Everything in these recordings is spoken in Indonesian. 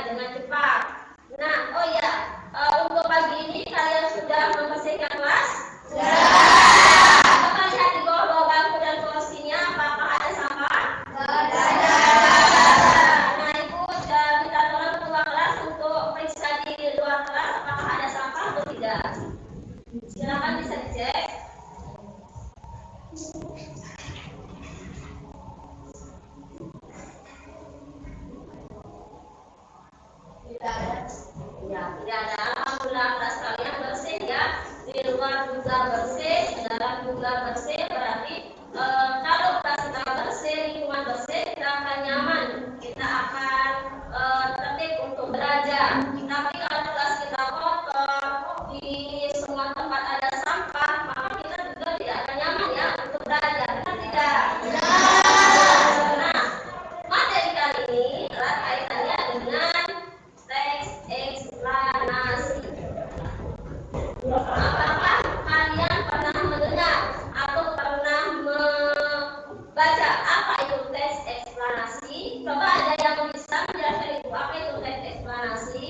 dengan cepat. Nah, oh ya, untuk pagi ini kalian sudah membersihkan kelas? Sudah. Coba lihat di bawah bangku dan kursinya, apakah ada sampah? Tidak ada. Nah, Ibu minta tolong ketua kelas untuk periksa di luar kelas apakah ada sampah atau tidak. Silakan bisa dicek. Tidak ada. Ya, tidak ada. Alhamdulillah kelas kalian bersih ya. Di luar juga bersih, di dalam juga bersih. Berarti kalau kelas kita bersih, lingkungan bersih, kita akan nyaman. Kita akan tertib untuk belajar. Tapi kalau kelas kita kotor, di semua tempat ada sampah, maka kita juga tidak akan nyaman ya untuk belajar. Kita tidak. Nah, materi kali ini adalah kaitannya dengan teks eksplanasi. Apakah kalian pernah mendengar atau pernah membaca apa itu teks eksplanasi? Coba ada yang bisa menjelaskan itu apa itu teks eksplanasi?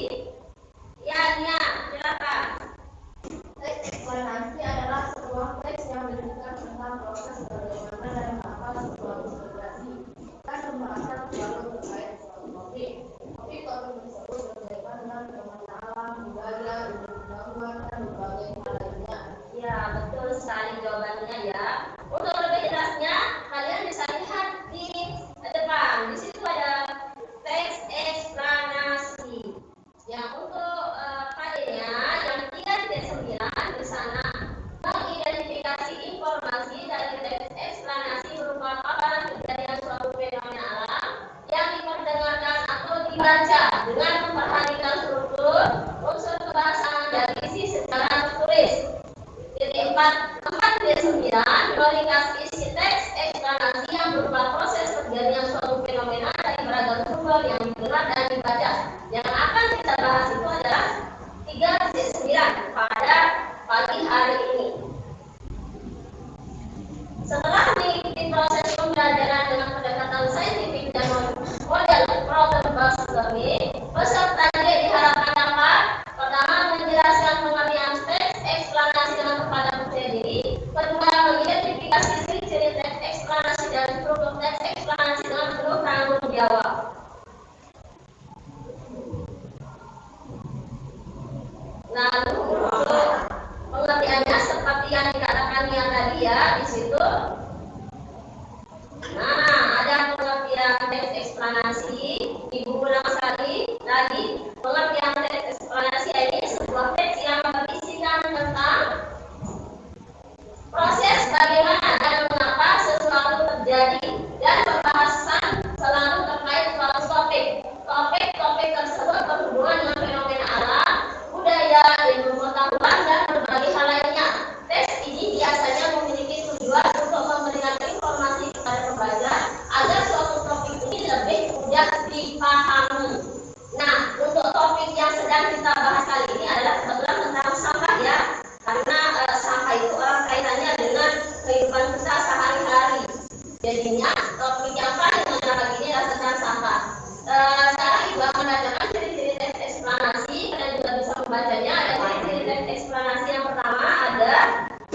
Ya, Nia, silakan. Teks eksplanasi adalah sebuah teks yang menjelaskan tentang proses bagaimana dan apa sebuah terjadi. Kan pembahasan selalu terkait suatu topik. Topik tersebut berkaitan dengan fenomena alam, budaya, pengetahuan dan berbagai hal lainnya. Ya, betul sekali jawabannya ya. Untuk lebih jelasnya, kalian bisa lihat di depan. Di situ ada teks eksplanasi. Yang untuk KD-nya yang 3.9 di sana mengidentifikasi informasi dari teks eksplanasi berupa paparan kejadian suatu fenomena alam yang diperdengarkan atau dibaca dengan memperhatikan struktur, unsur kebahasan dan isi secara tertulis. Jadi 4.9 meringkas isi teks eksplanasi yang berupa proses terjadinya suatu fenomena dari beragam sumber yang didengar dan dibaca. Yang akan kita bahas itu adalah 3.9 pada pagi hari ini. Setelah mengikuti proses pembelajaran dengan pendekatan saintifik dan model problem brainstorming, peserta diharapkan dapat pertama menjelaskan pengertian teks eksplanasi dengan kepada percaya diri, kedua mengidentifikasi ciri-ciri teks eksplanasi dan struktur teks eksplanasi dengan penuh tanggung jawab. Lalu untuk pengertiannya seperti yang dikatakan yang tadi ya di situ. Nah, ada pengertian teks eksplanasi. Ibu ulang sekali lagi. Pengertian teks eksplanasi ini sebuah teks yang berisikan tentang proses bagaimana dan mengapa sesuatu terjadi dan pembahasan selalu terkait suatu topik. Topik tersebut berhubungan dengan fenomena alam, budaya, ilmu pengetahuan dan berbagai hal lainnya. Teks ini biasanya memiliki tujuan untuk memberikan informasi kepada pembaca agar suatu topik ini lebih mudah dipahami. Nah, untuk topik yang sedang kita bahas kali ini adalah kebetulan tentang sampah ya, karena sampah itu erat kaitannya dengan kehidupan kita sehari-hari. Jadinya topik yang paling menarik ini adalah tentang sampah. Sekarang Ibu akan mengajarkan ciri-ciri teks eksplanasi. Kalian juga bisa membacanya. Ada ciri-ciri teks eksplanasi yang pertama ada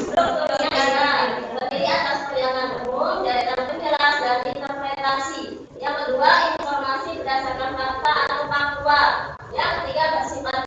strukturnya ya, terdiri atas pernyataan umum, deretan penjelas dan interpretasi. Yang kedua, informasi berdasarkan fakta atau faktual. Yang ketiga, bersifat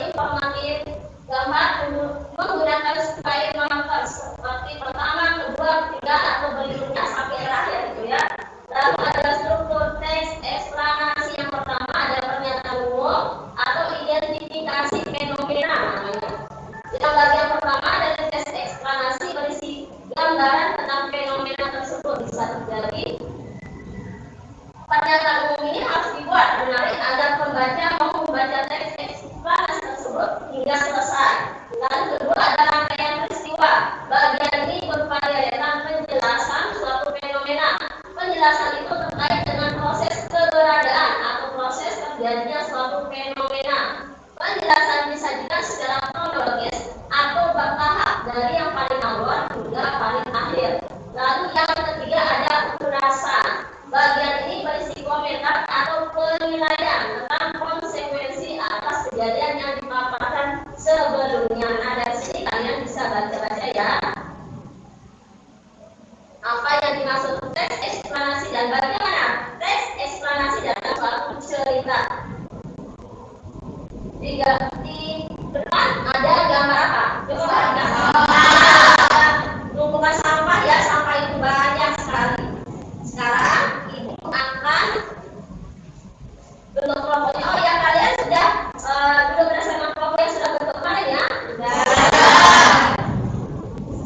sebelumnya. Nah, dari sini kalian bisa baca-baca ya. Apa yang dimaksud teks eksplanasi dan bagaimana teks eksplanasi dalam suatu cerita. Di depan ada gambar apa? Coba tumpukan sampah ya, sampah itu banyak sekali. Sekarang ibu akan bentuk kelompoknya. Oh ya, kalian sudah duduk berdasarkan kelompok yang sudah bentuk kemarin ya? Sudah.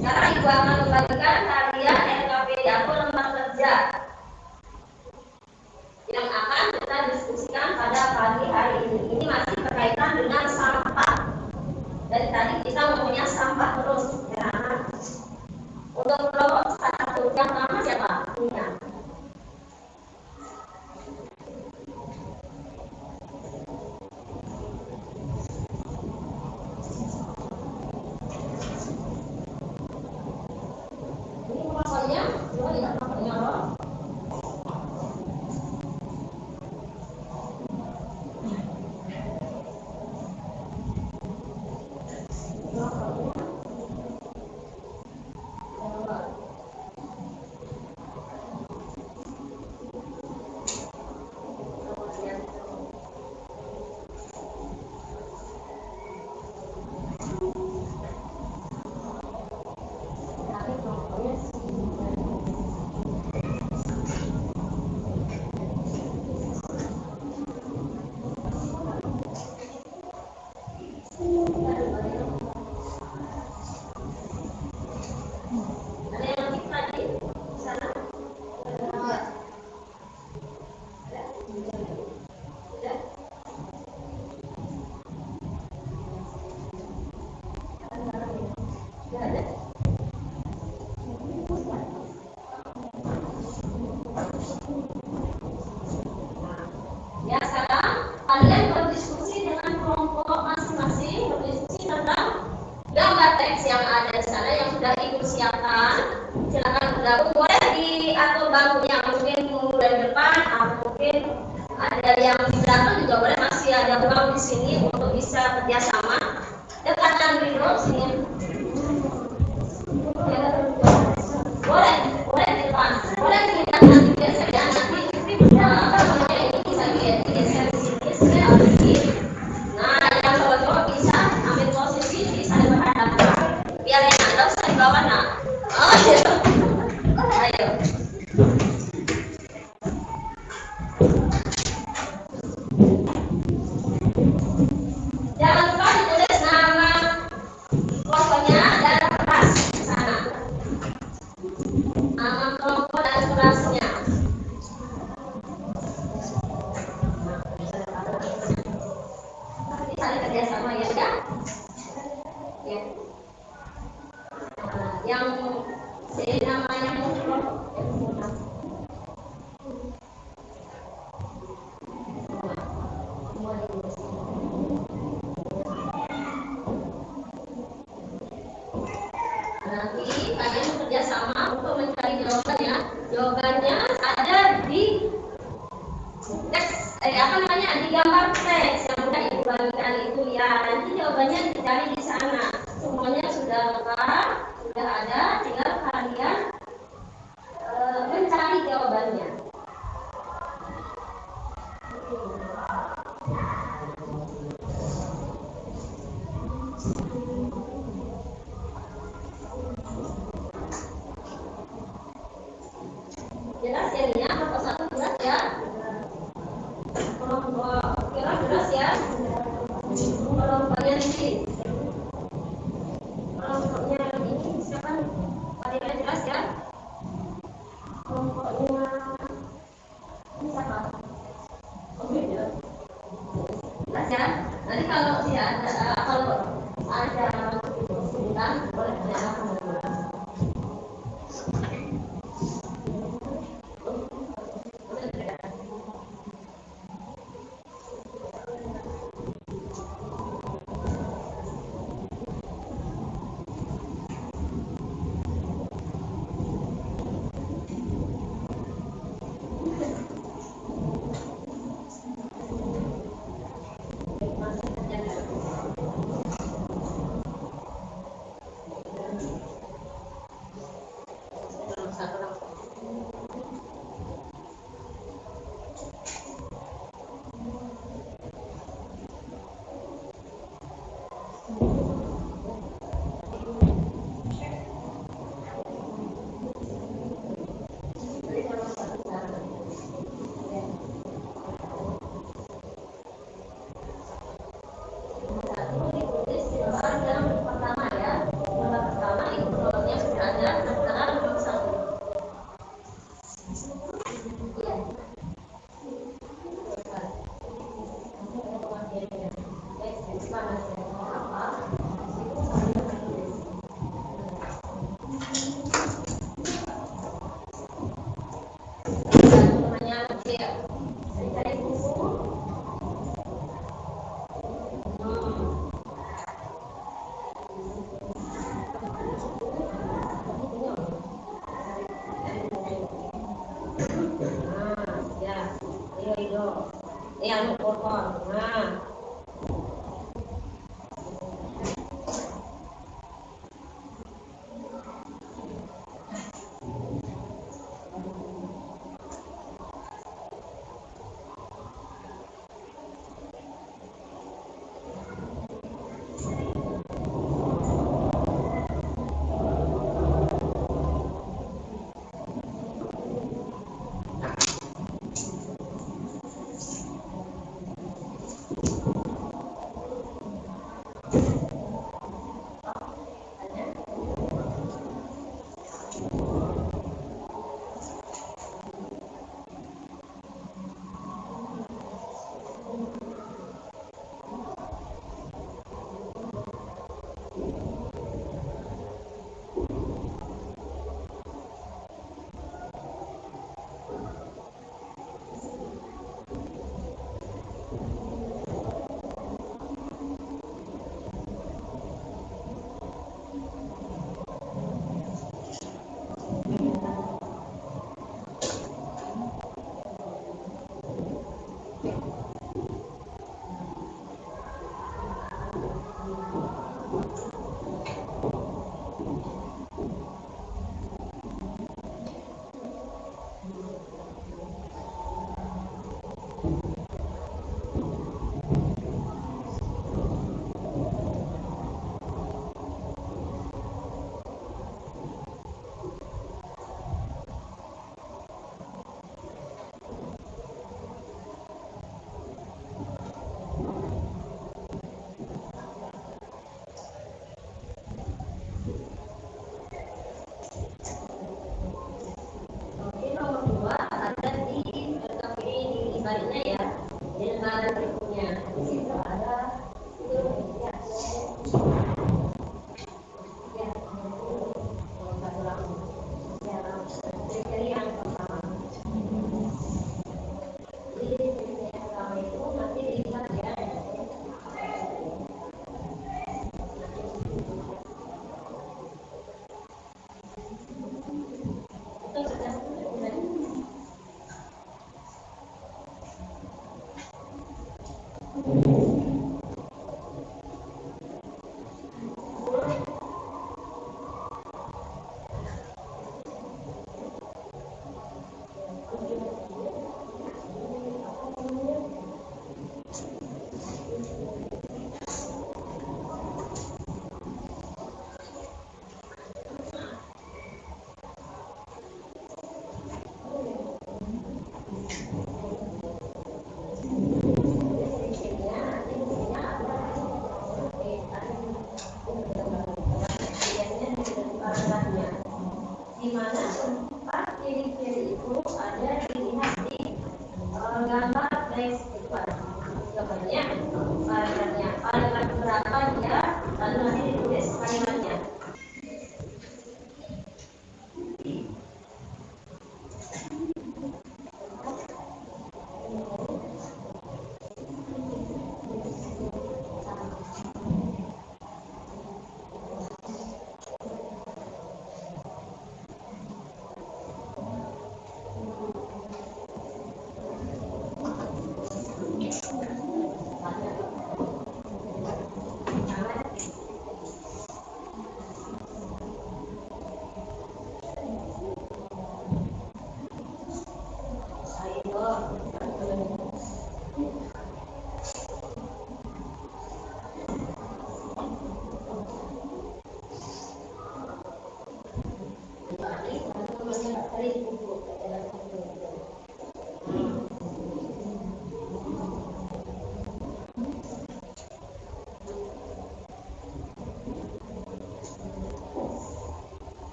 Sekarang ibu akan membagikan kalian RKPD atau lembar kerja yang akan kita diskusikan pada pagi hari ini. Ini masih berkaitan dengan sampah. Dari tadi kita ngomongnya sampah terus. Ya. Untuk kelompok satu yang pertama siapa? Punya. Ini kelompoknya, coba lihat kelompoknya loh. Ya, sekarang kalian berdiskusi dengan kelompok masing-masing, berdiskusi tentang gambar teks yang ada di sana yang sudah ibu siapkan. Silakan bergabung, boleh diatur bangkunya, mungkin mulai depan atau mungkin ada yang di belakang juga boleh, masih ada ruang di sini untuk bisa kerjasama. Dekatkan dulu sini. Boleh di depan, boleh di belakang juga saja nanti. Nah, yang cowok-cowok bisa ambil posisi di saling berhadapan. Biar yang ada usah di bawah nak. Oh iya. Ayo. Jangan lupa ditulis nama kelompoknya dan kelas di sana. Nama kelompok dan kelasnya. Nanti saling kerjasama ya kan? Ya. Yang namanya kelompok. Nanti kalian bekerja sama untuk mencari jawabannya. Jawabannya ada di teks, apa namanya, di gambar teks yang sudah ibu bagikan itu ya. Nanti jawabannya dicari di sana. Semuanya sudah lengkap, sudah ada. Tinggal kalian mencari jawabannya. Jelas ya Nia, kelompok satu jelas ya. Kelompok kira jelas ya. Kelompoknya ini, kelompoknya ini siapa? Padahal jelas ya. Kelompoknya ini siapa? Jelas ya. Nanti kalau ada kesulitan boleh tanyakan. anu korban. Nah, oke, nomor 2 ada di KPI di selanjutnya ya. Di lembaran berikutnya. Di situ ada itu ya. Ya, kriteria yang pertama. Jadi kriteria yang pertama itu nanti dilihat ya. Itu sudah di mana tempat ciri-ciri itu ada dilihat di gambar teks itu ada gambarnya, paragrafnya, paragraf berapa dia, lalu nanti ditulis kalimatnya.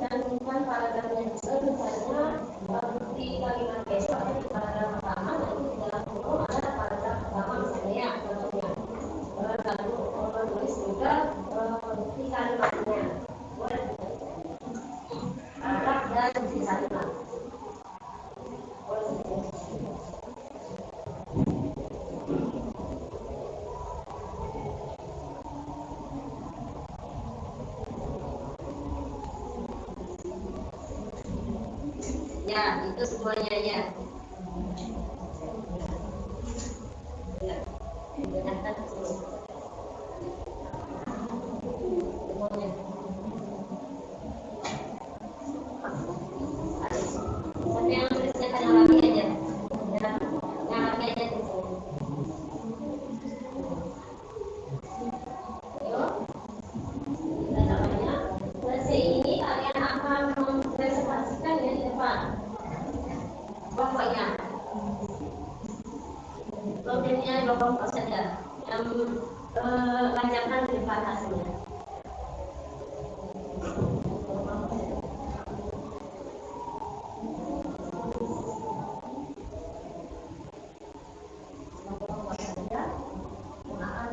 dan paragrafnya juga misalnya di kalimat besok ada di paragraf pertama dan di dalam hukum ada paragraf pertama misalnya ya contohnya lalu menulis juga di kalimatnya paragraf dan di kalimat. Ya, itu semuanya ya. Ya, digunakan semuanya. Tapi yang tulisnya kan rapi aja. Ya, yang rapi aja di sini. Ayo, kita namanya. Versi ini kalian akan mempresentasikan ya di depan. Pokoknya, problemnya 20% saja. Yang lanjutkan di depan hasilnya.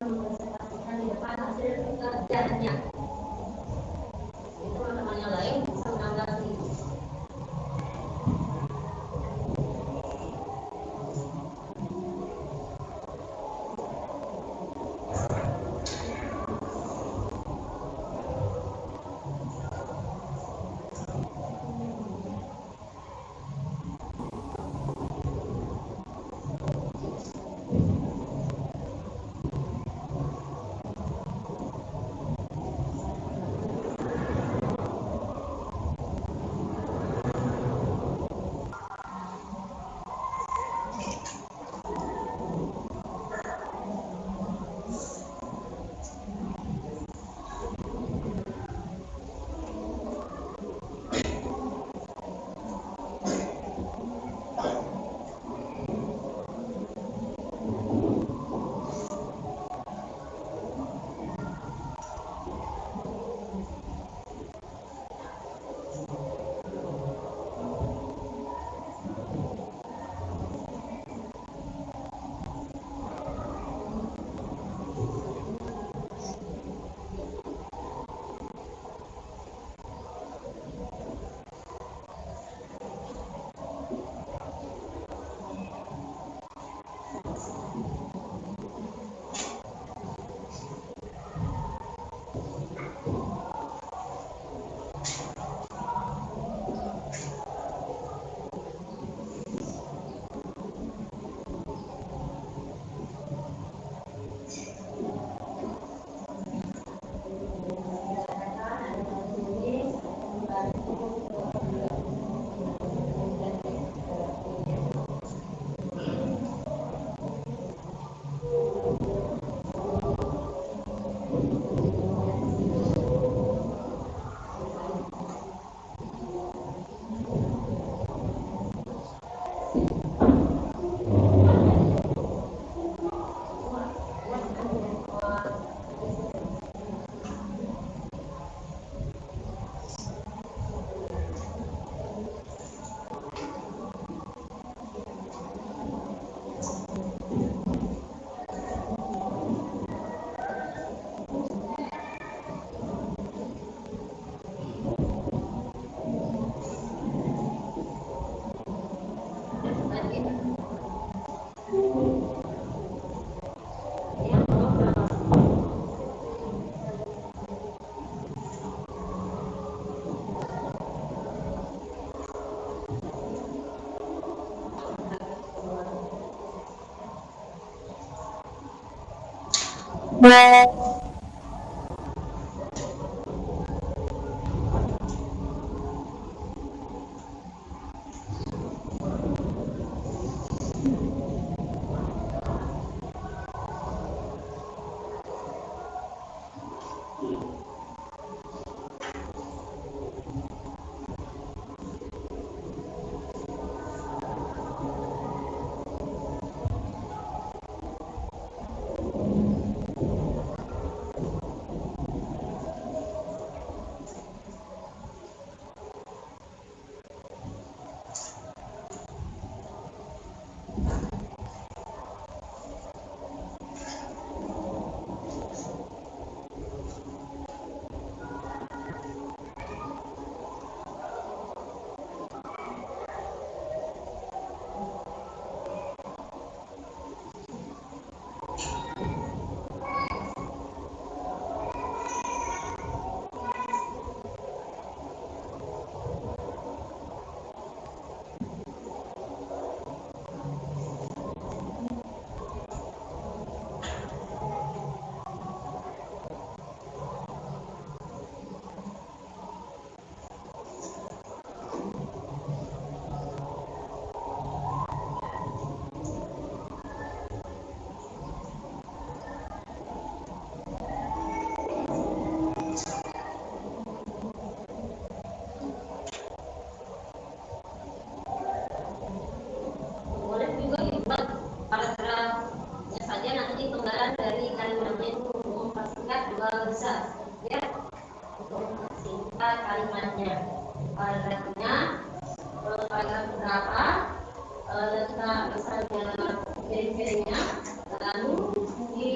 Mempresentasikan di depan hasil kerjanya. Itu teman-teman yang lain bisa menanggapi. paragrafnya. Paragraf berapa, letak misalnya piring-piringnya, lalu di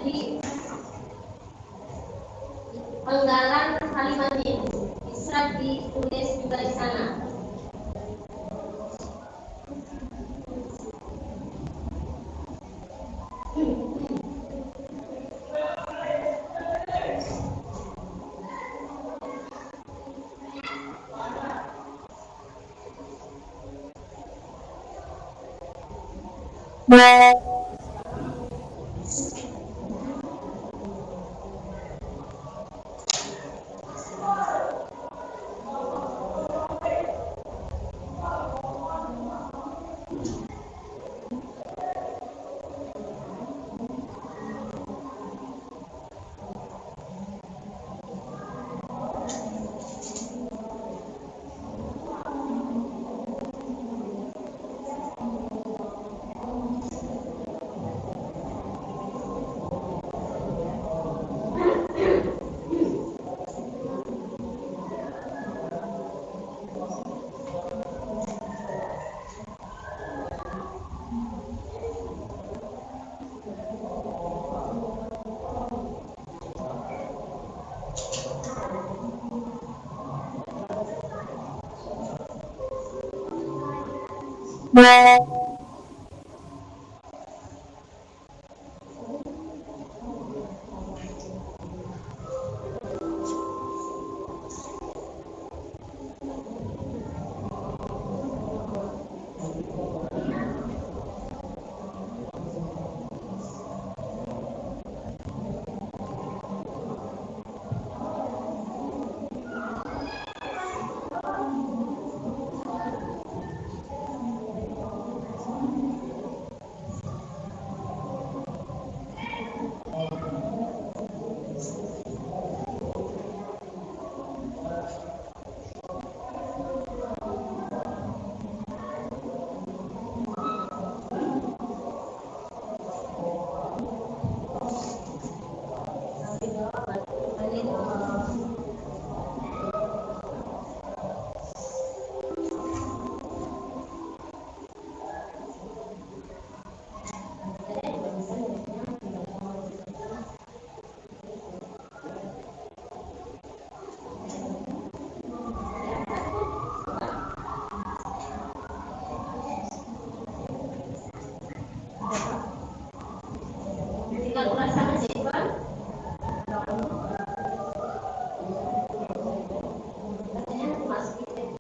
di penggalan kalimatnya bisa ditulis juga di sana. Tinggal ulasan aja itu kan. Katanya masukin.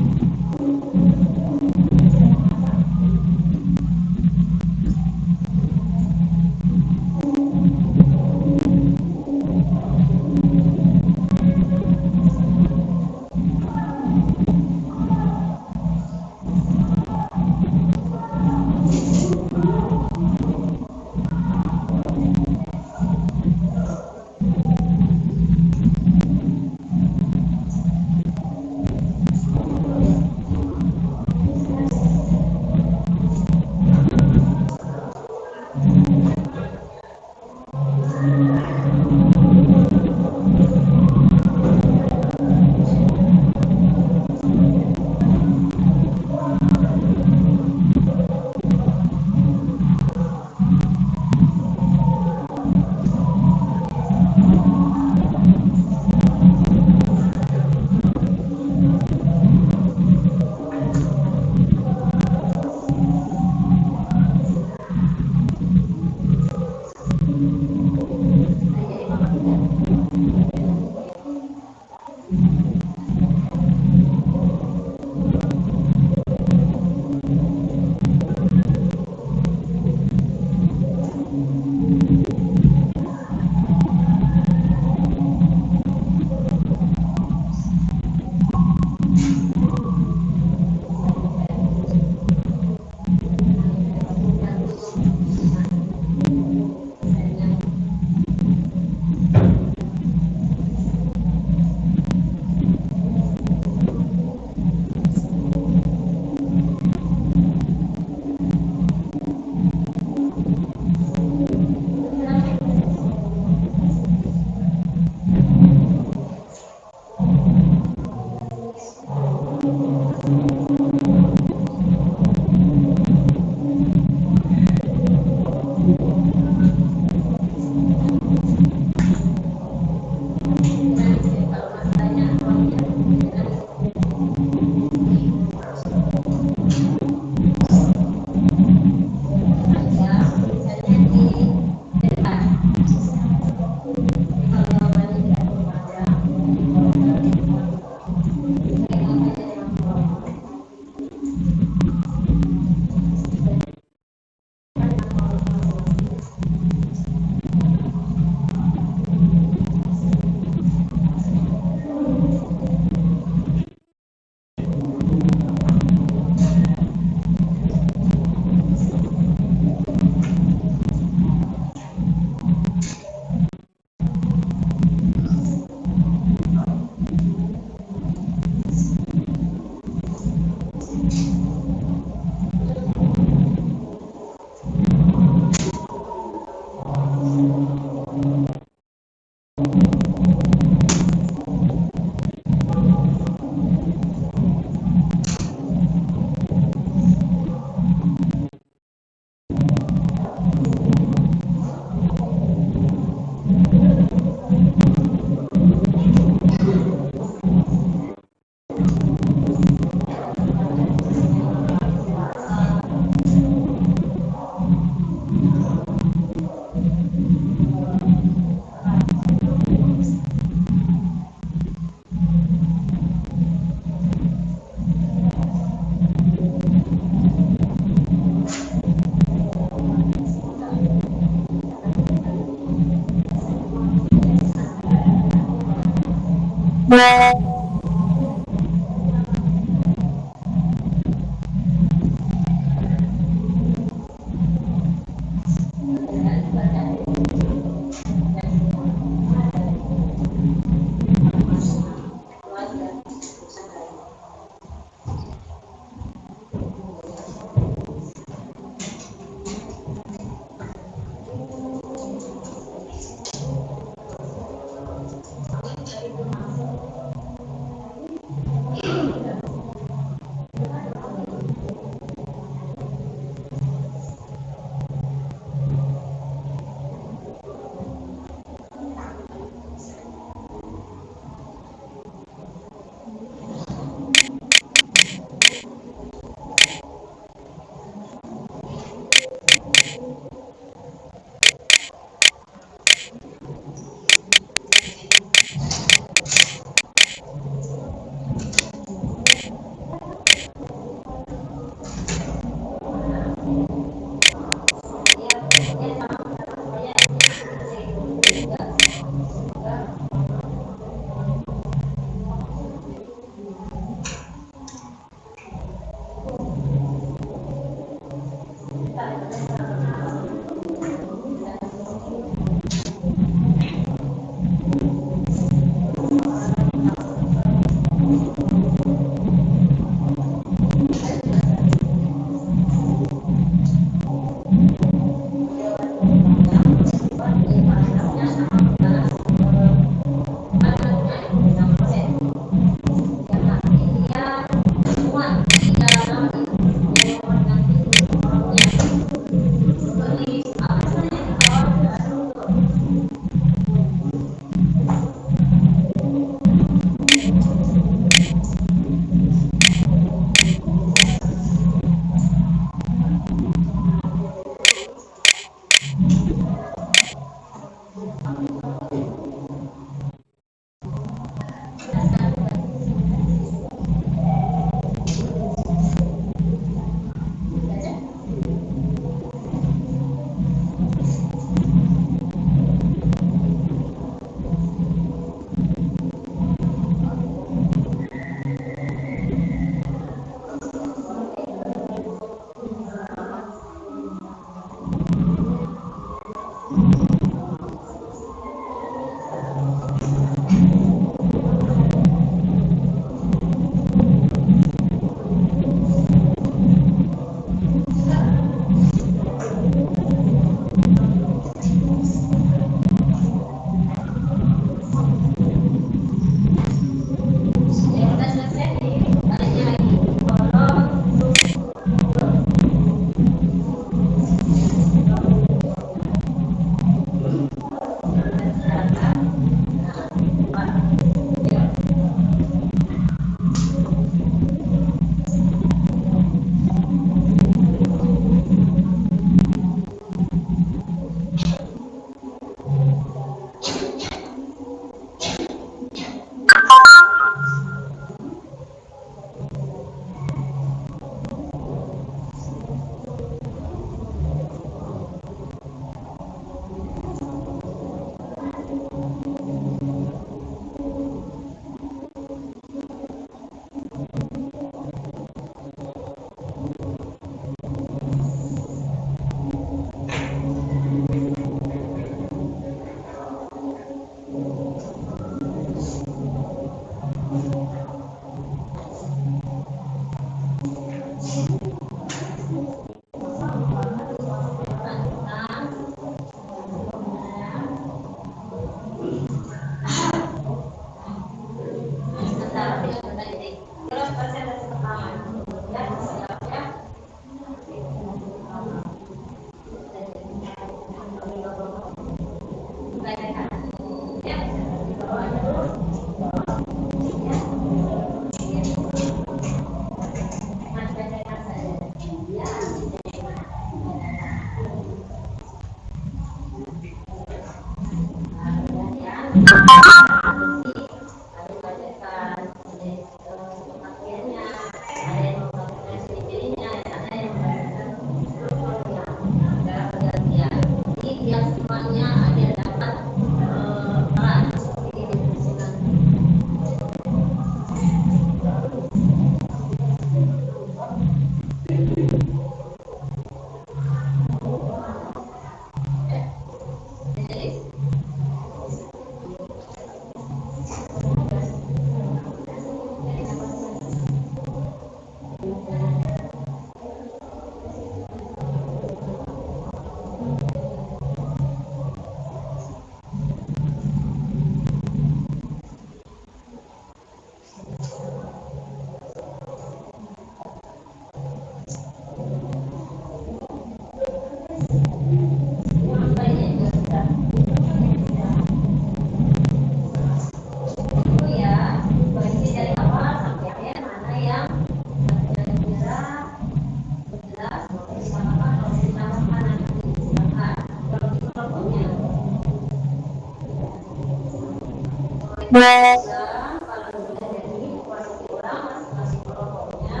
kalau sudah jadi posisi orang masing-masing kelompoknya,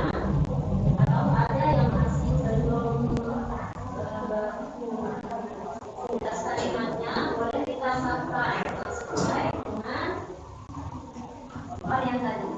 atau ada yang masih belum tugas kalimatnya, boleh ditambahkan sesuai dengan varian tadi.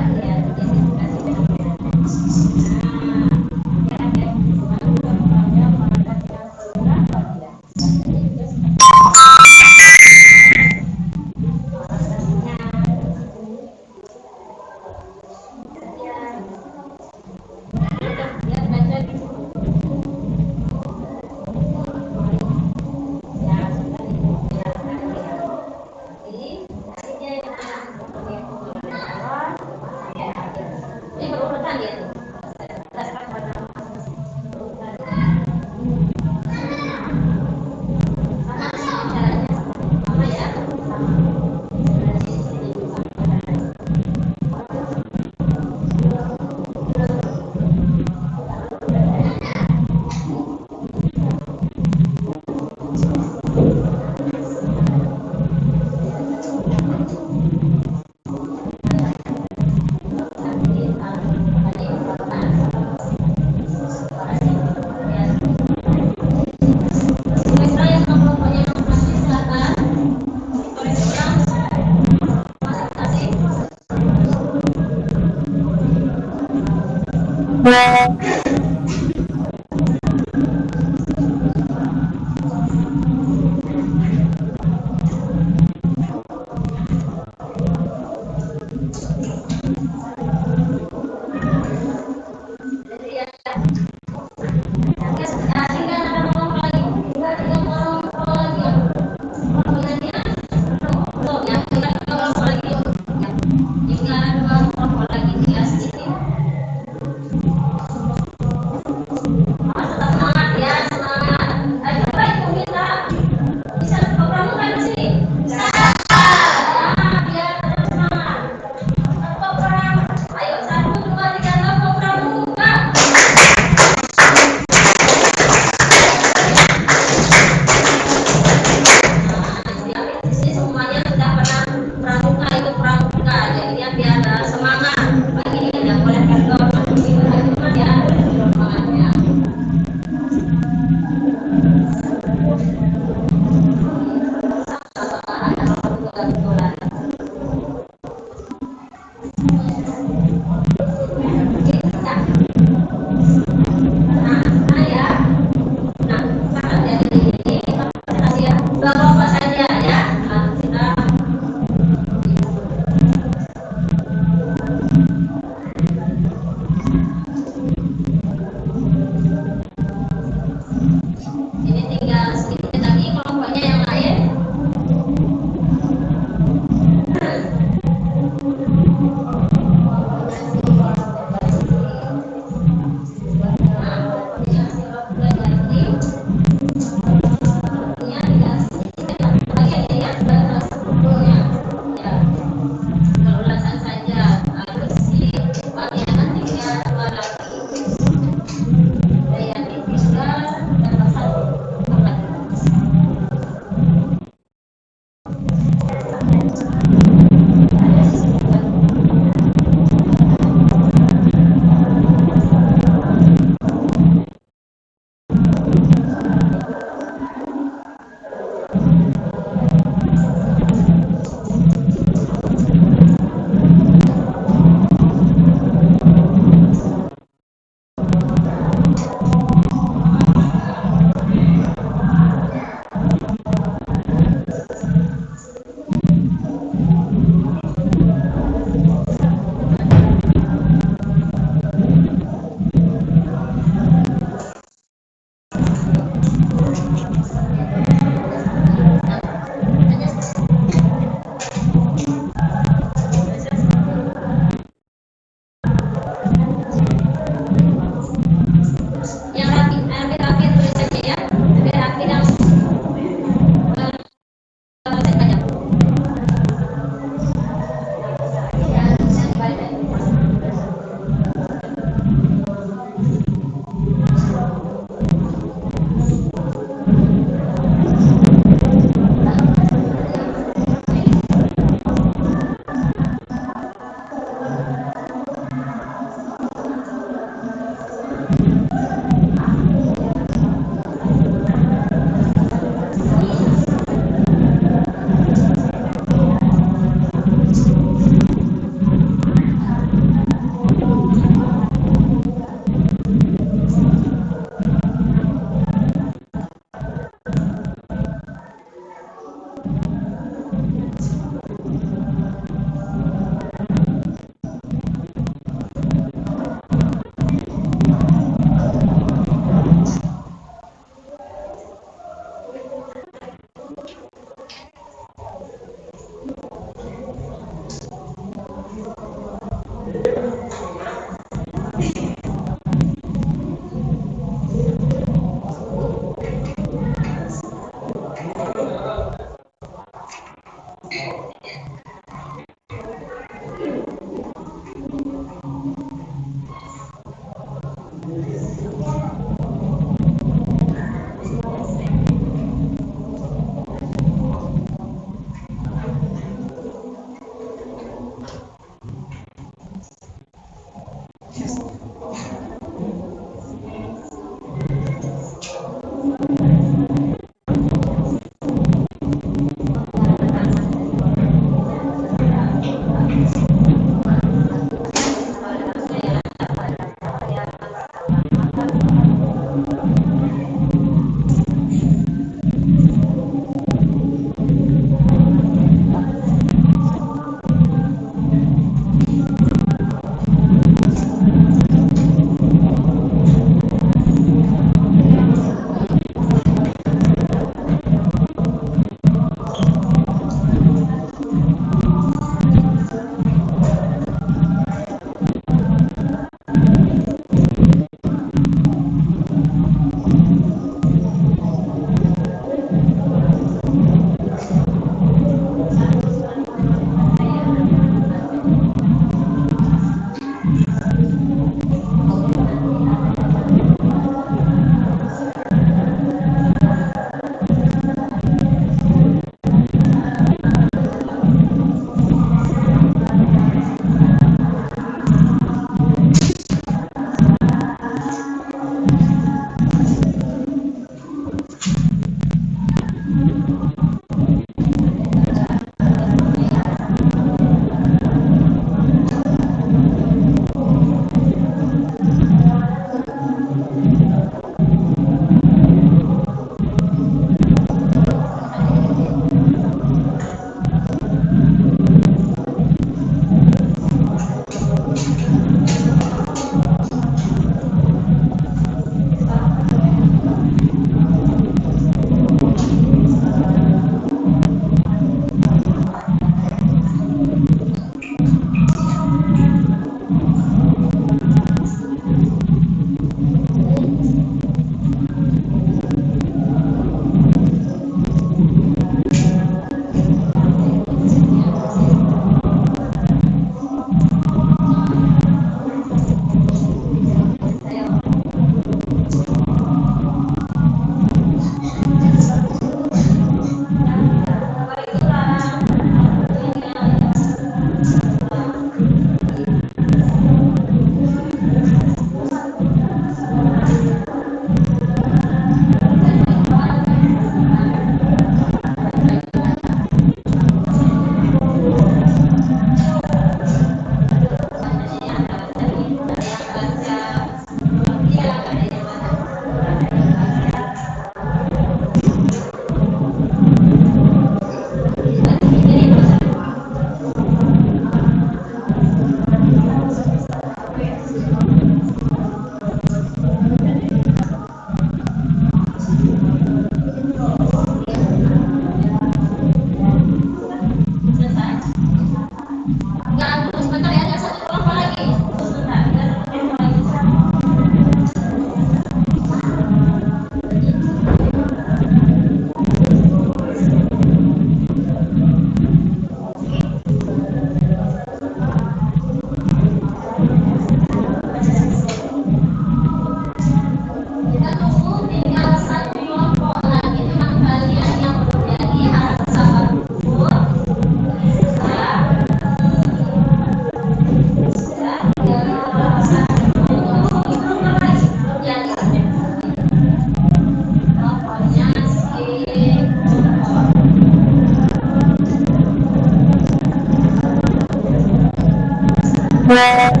Apa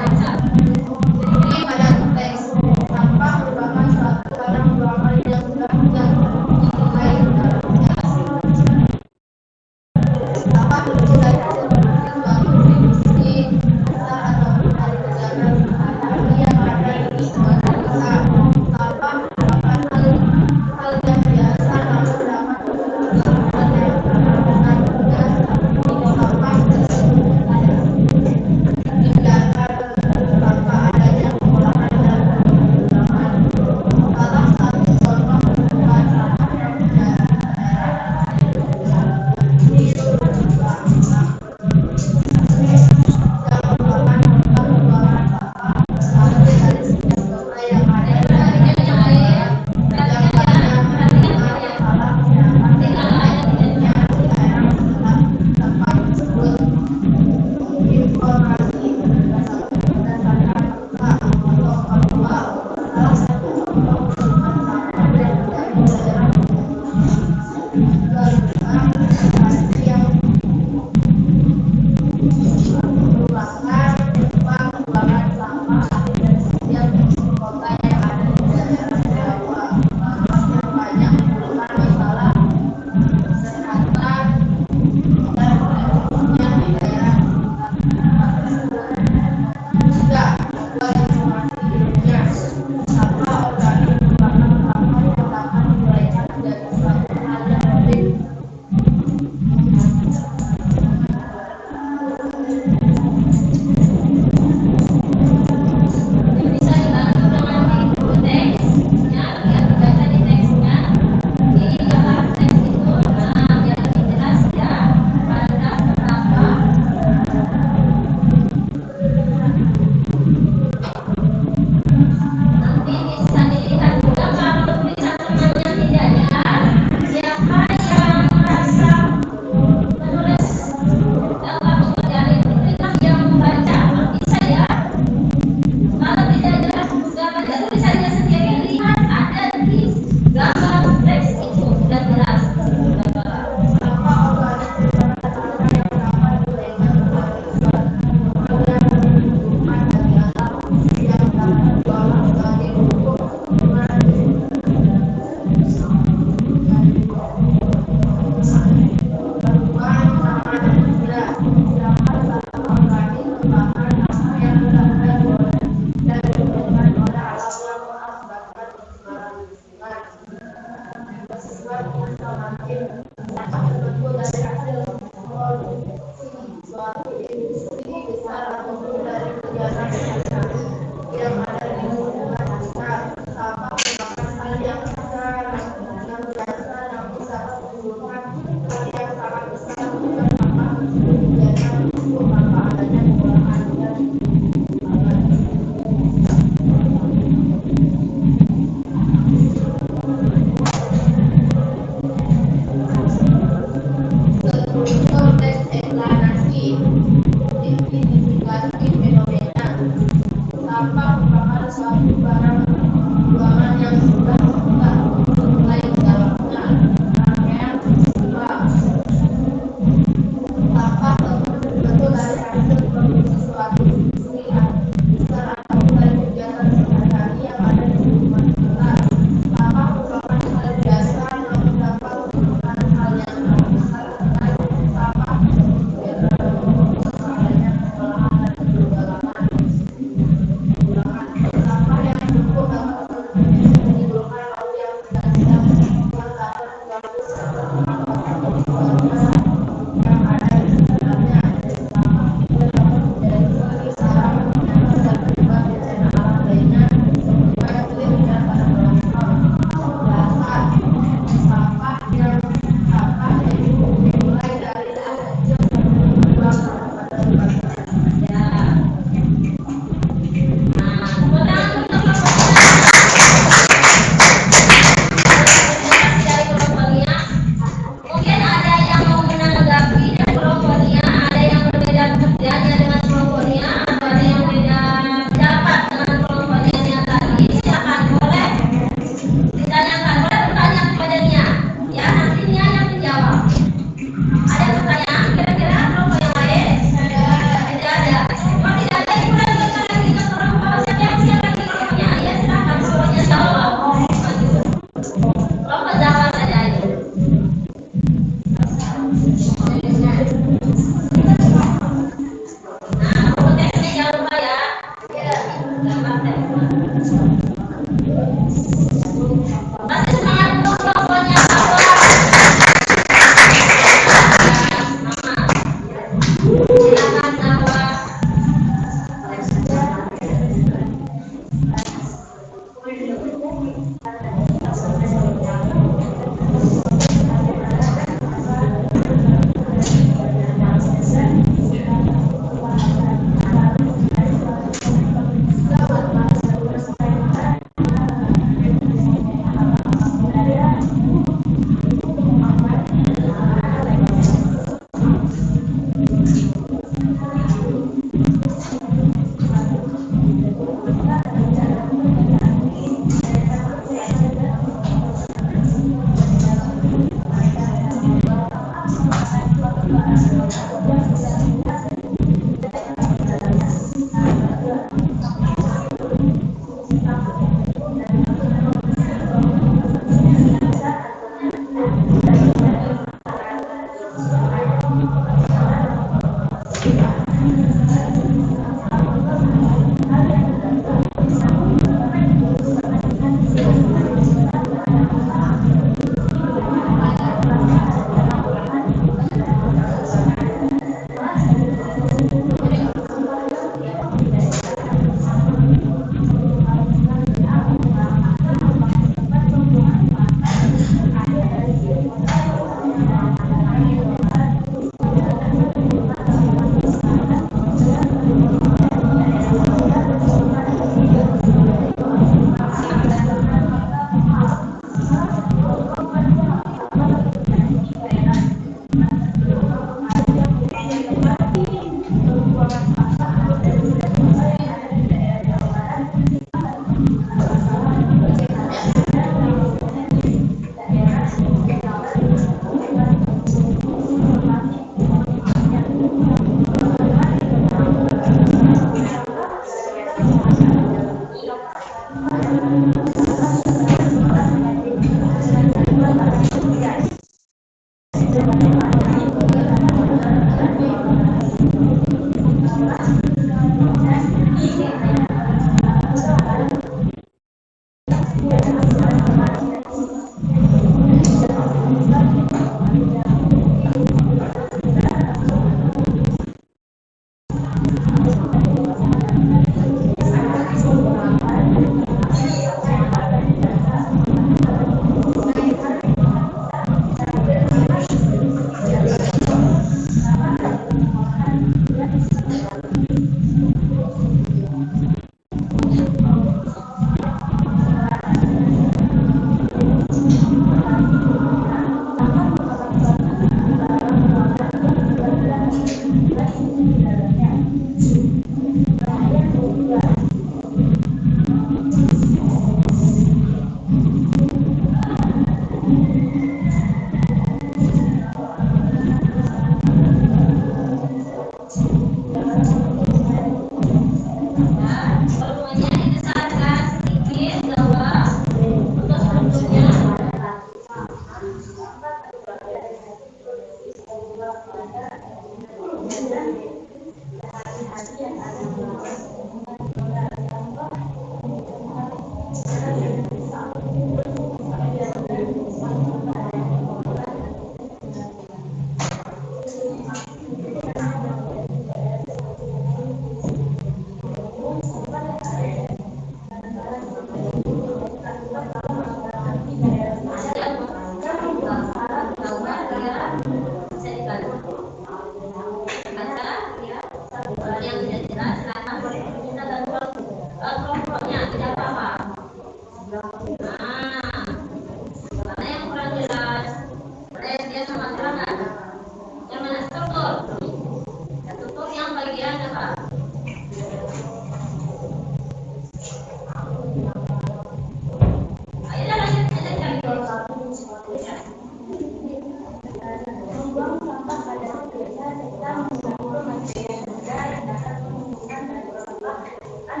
Ya,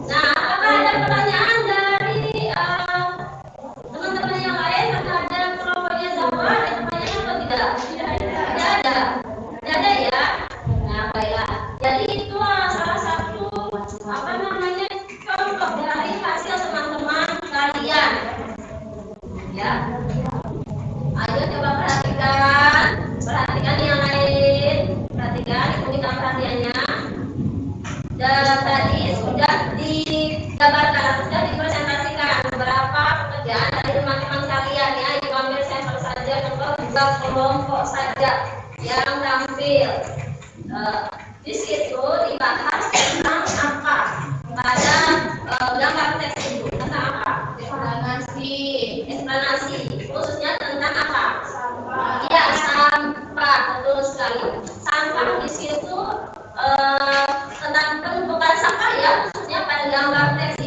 nah, apakah ada pertanyaan dari teman-teman yang lain terhadap kelompoknya Zahra? Ada pertanyaan atau tidak? Tidak ada. Tidak ada ya. Nah, baiklah. Jadi itu salah satu apa namanya contoh dari hasil teman-teman kalian. Ya. Ayo coba perhatikan yang lain, perhatikan, ikuti perhatiannya. Dan tadi sudah digambarkan, sudah dipresentasikan beberapa pekerjaan dari teman-teman kalian ya. Ibu ambil sampel saja, contoh dua kelompok saja yang tampil. Di situ dibahas tentang apa pada gambar teks itu, tentang apa? Eksplanasi, khususnya tentang apa? Sampah. Ya, sampah, betul sekali. Sampah di situ tentang penumpukan sampah ya, khususnya pada gambar teks